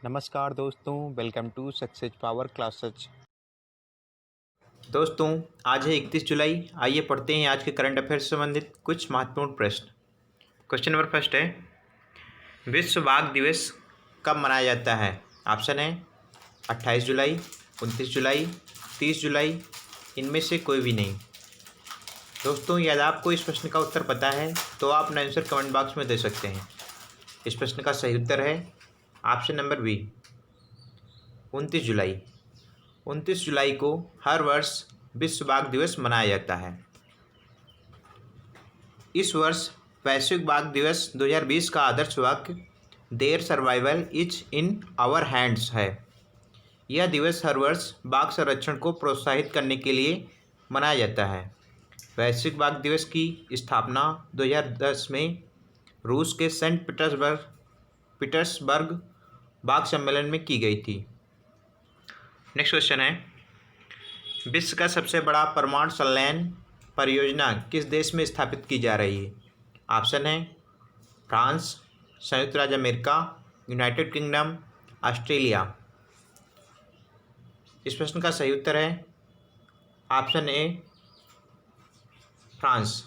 नमस्कार दोस्तों, welcome to success power classes. दोस्तों, आज है 31 जुलाई। आइए पढ़ते हैं आज के करंट अफेयर से संबंधित कुछ महत्वपूर्ण प्रश्न। क्वेश्चन नंबर फर्स्ट है, विश्व बाघ दिवस कब मनाया जाता है? ऑप्शन है 28 जुलाई, 29 जुलाई, 30 जुलाई, इनमें से कोई भी नहीं। दोस्तों, यदि आपको इस प्रश्न का उत्तर पता है तो आप अपना आंसर कमेंट बॉक्स में दे सकते हैं। इस प्रश्न का सही उत्तर है ऑप्शन नंबर बी, 29 जुलाई। 29 जुलाई को हर वर्ष विश्व बाघ दिवस मनाया जाता है। इस वर्ष वैश्विक बाघ दिवस 2020 का आदर्श वाक्य their survival is in our hands है। यह दिवस हर वर्ष बाघ संरक्षण को प्रोत्साहित करने के लिए मनाया जाता है। वैश्विक बाघ दिवस की स्थापना 2010 में रूस के सेंट पीटर्सबर्ग बाघ सम्मेलन में की गई थी। नेक्स्ट क्वेश्चन है, विश्व का सबसे बड़ा परमाणु संलयन परियोजना किस देश में स्थापित की जा रही है? ऑप्शन है फ्रांस, संयुक्त राज्य अमेरिका, यूनाइटेड किंगडम, ऑस्ट्रेलिया। इस प्रश्न का सही उत्तर है ऑप्शन ए, फ्रांस।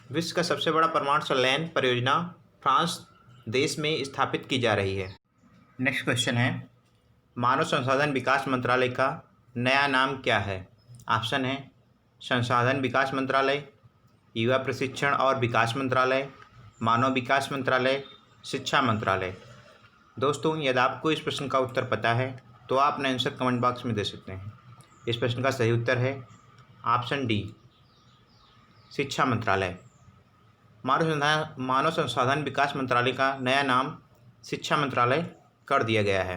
विश्व का सबसे बड़ा परमाणु संलयन परियोजना फ्रांस देश में स्थापित की जा रही है। नेक्स्ट क्वेश्चन है, मानव संसाधन विकास मंत्रालय का नया नाम क्या है? ऑप्शन है संसाधन विकास मंत्रालय, युवा प्रशिक्षण और विकास मंत्रालय, मानव विकास मंत्रालय, शिक्षा मंत्रालय। दोस्तों, यदि आपको इस प्रश्न का उत्तर पता है तो आप अपना आंसर कमेंट बॉक्स में दे सकते हैं। इस प्रश्न का सही उत्तर है ऑप्शन डी, शिक्षा मंत्रालय। मानव संसाधन विकास मंत्रालय का नया नाम शिक्षा मंत्रालय कर दिया गया है।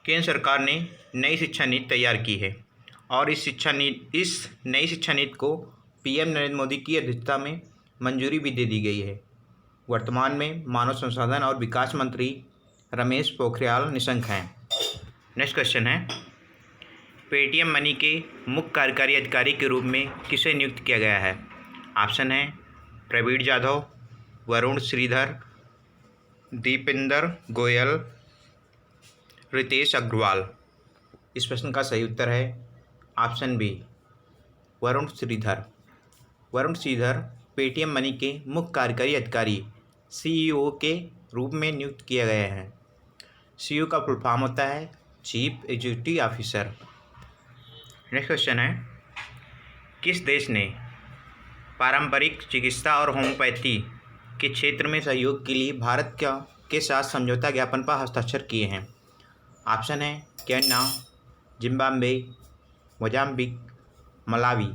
केंद्र सरकार ने नई शिक्षा नीति तैयार की है और इस नई शिक्षा नीति को पीएम नरेंद्र मोदी की अध्यक्षता में मंजूरी भी दे दी गई है। वर्तमान में मानव संसाधन और विकास मंत्री रमेश पोखरियाल निशंक हैं। नेक्स्ट क्वेश्चन है, पेटीएम मनी के मुख्य कार्यकारी अधिकारी के रूप में किसे नियुक्त किया गया है? ऑप्शन है प्रवीण जाधव, वरुण श्रीधर, दीपेंद्र गोयल, रितेश अग्रवाल। इस प्रश्न का सही उत्तर है option B, Varun Shridhar. Varun Shridhar Paytm money के मुख्य कार्यकारी अधिकारी सीईओ के रूप में नियुक्त किए गए हैं। सीईओ का फुल फॉर्म होता है chief executive officer. Next question है, किस देश ने पारंपरिक चिकित्सा और होम्योपैथी के क्षेत्र में सहयोग के लिए भारत के साथ समझौता ज्ञापन पर हस्ताक्षर किए हैं? ऑप्शन है केन्या, जिम्बाब्वे, मोजाम्बिक, मलावी।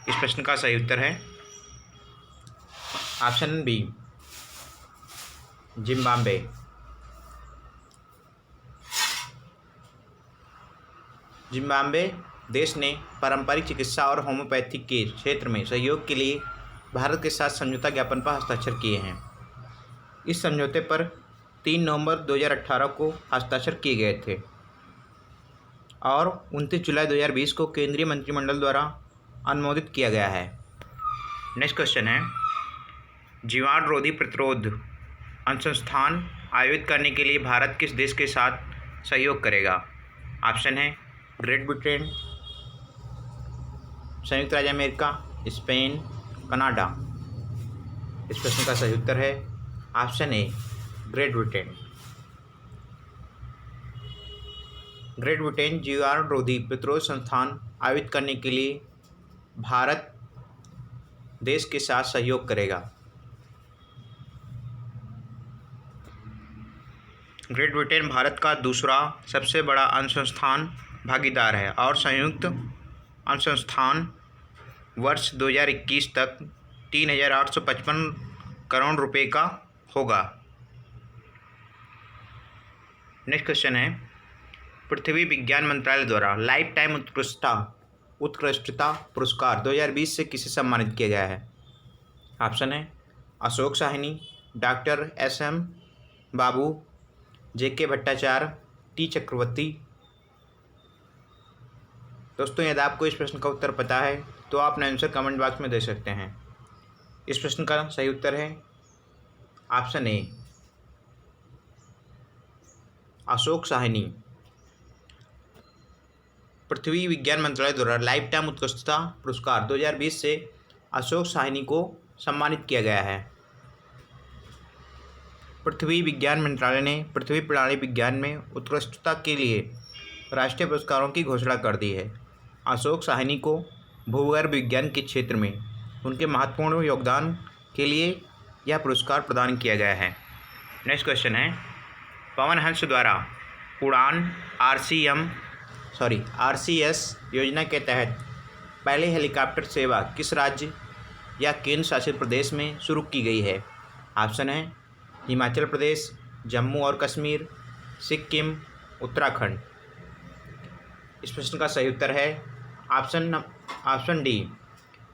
इस प्रश्न का सही उत्तर है ऑप्शन बी, जिम्बाब्वे। जिम्बाब्वे देश ने पारंपरिक चिकित्सा और होम्योपैथी के क्षेत्र में सहयोग के लिए भारत के साथ समझौता ज्ञापन पर हस्ताक्षर किए हैं। इस समझौते पर 3 नवंबर 2018 को हस्ताक्षर किए गए थे और 29 जुलाई 2020 को केंद्रीय मंत्रिमंडल द्वारा अनुमोदित किया गया है। नेक्स्ट क्वेश्चन है, जीवाणु रोधी प्रतिरोध अनुसंधान आयोजित करने के लिए भारत किस देश के साथ सहयोग करेगा? ऑप्शन है ग्रेट ब्रिटेन, संयुक्त राज्य अमेरिका, स्पेन, कनाडा। इस प्रश्न का सही उत्तर है option A, great Britain. Great Britain जीवाणु रोधी प्रतिरोध संस्थान आयोजित करने के लिए भारत देश के साथ सहयोग करेगा। ग्रेट ब्रिटेन भारत का दूसरा सबसे बड़ा अनुसंधान भागीदार है और संयुक्त अनुसंधान वर्ष 2021 तक 3,855 करोड़ रुपए का होगा। नेक्स्ट क्वेश्चन है, पृथ्वी विज्ञान मंत्रालय द्वारा लाइफ टाइम उत्कृष्टता पुरस्कार 2020 से किसे सम्मानित किया गया है? ऑप्शन है अशोक साहनी, डॉक्टर SM बाबू, JK भट्टाचार्य, T चक्रवर्ती। दोस्तों, यदि आपको इस प्रश्न का उत्तर पता है तो आप अपना आंसर कमेंट बॉक्स में दे सकते हैं। इस प्रश्न का सही उत्तर है ऑप्शन ए अशोक साहनी। पृथ्वी विज्ञान मंत्रालय द्वारा लाइफ टाइम उत्कृष्टता पुरस्कार 2020 से अशोक साहनी को सम्मानित किया गया है। पृथ्वी विज्ञान मंत्रालय ने पृथ्वी प्रणाली विज्ञान में उत्कृष्टता के लिए राष्ट्रीय पुरस्कारों की घोषणा कर दी है। अशोक साहनी को भूगर्भ विज्ञान के क्षेत्र में उनके महत्वपूर्ण योगदान के लिए यह पुरस्कार प्रदान किया गया है। नेक्स्ट क्वेश्चन है, पवन हंस द्वारा उड़ान RCS योजना के तहत पहले हेलीकॉप्टर सेवा किस राज्य या केंद्र शासित प्रदेश में शुरू की गई है? ऑप्शन है हिमाचल प्रदेश, जम्मू और कश्मीर, सिक्किम, उत्तराखंड। इस प्रश्न का सही उत्तर है ऑप्शन डी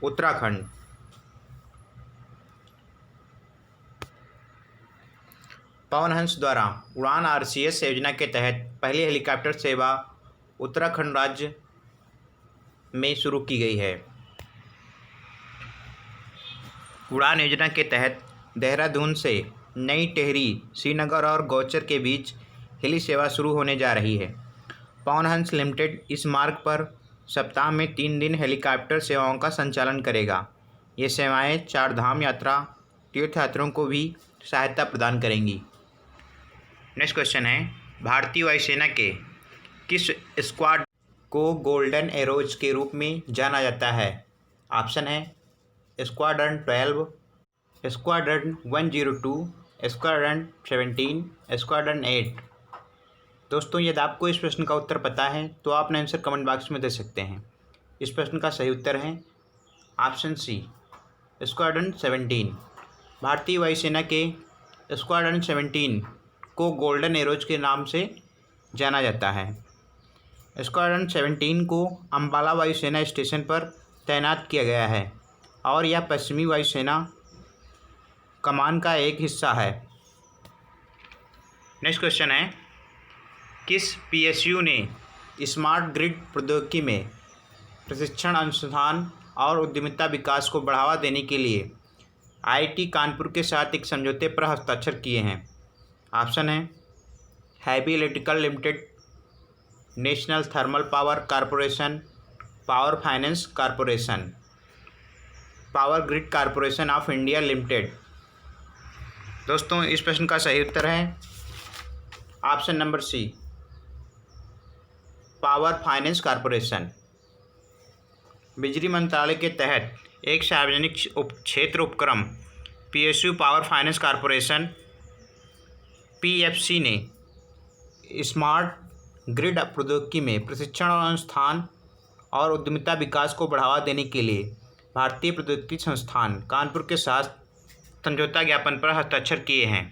उत्तराखंड। पवन हंस द्वारा उड़ान RCS योजना के तहत पहली हेलीकॉप्टर सेवा उत्तराखंड राज्य में शुरू की गई है। उड़ान योजना के तहत देहरादून से नई टिहरी, श्रीनगर और गौचर के बीच हेली सेवा शुरू होने जा रही है। पवन हंस लिमिटेड इस मार्ग पर सप्ताह में 3 दिन हेलीकॉप्टर सेवाओं का संचालन करेगा। ये सेवाएं चारधाम यात्रा तीर्थयात्रियों को भी सहायता प्रदान करेंगी। नेक्स्ट क्वेश्चन है, भारतीय वायुसेना के किस स्क्वाड को गोल्डन एरोज के रूप में जाना जाता है? ऑप्शन है स्क्वाड्रन 12, स्क्वाड्रन 102, स्क्वाड्रन 17, स्क्वाड्रन 8। दोस्तों, यदि आपको इस प्रश्न का उत्तर पता है तो आप अपना आंसर कमेंट बॉक्स में दे सकते हैं। इस प्रश्न का सही उत्तर है ऑप्शन सी स्क्वाड्रन 17। भारतीय वायुसेना के स्क्वाड्रन 17 को गोल्डन एरोज के नाम से जाना जाता है। स्क्वाड्रन 17 को अंबाला वायुसेना स्टेशन पर तैनात किया गया है और यह पश्चिमी वायुसेना कमान का एक हिस्सा है। नेक्स्ट क्वेश्चन है, किस PSU ने स्मार्ट ग्रिड प्रौद्योगिकी में प्रशिक्षण अनुसंधान और उद्यमिता विकास को बढ़ावा देने के लिए IIT कानपुर के साथ एक समझौते पर हस्ताक्षर किए हैं? ऑप्शन है heavy electrical limited, national thermal power corporation, power finance corporation, power grid corporation of India limited. दोस्तों, इस प्रश्न का सही उत्तर है option number C power finance corporation. बिजली मंत्रालय के तहत एक सार्वजनिक क्षेत्र उपक्रम PSU power finance corporation PFC ने स्मार्ट ग्रिड प्रौद्योगिकी में प्रशिक्षण और अनुसंधान और उद्यमिता विकास को बढ़ावा देने के लिए भारतीय प्रौद्योगिकी संस्थान कानपुर के साथ समझौता ज्ञापन पर हस्ताक्षर किए हैं।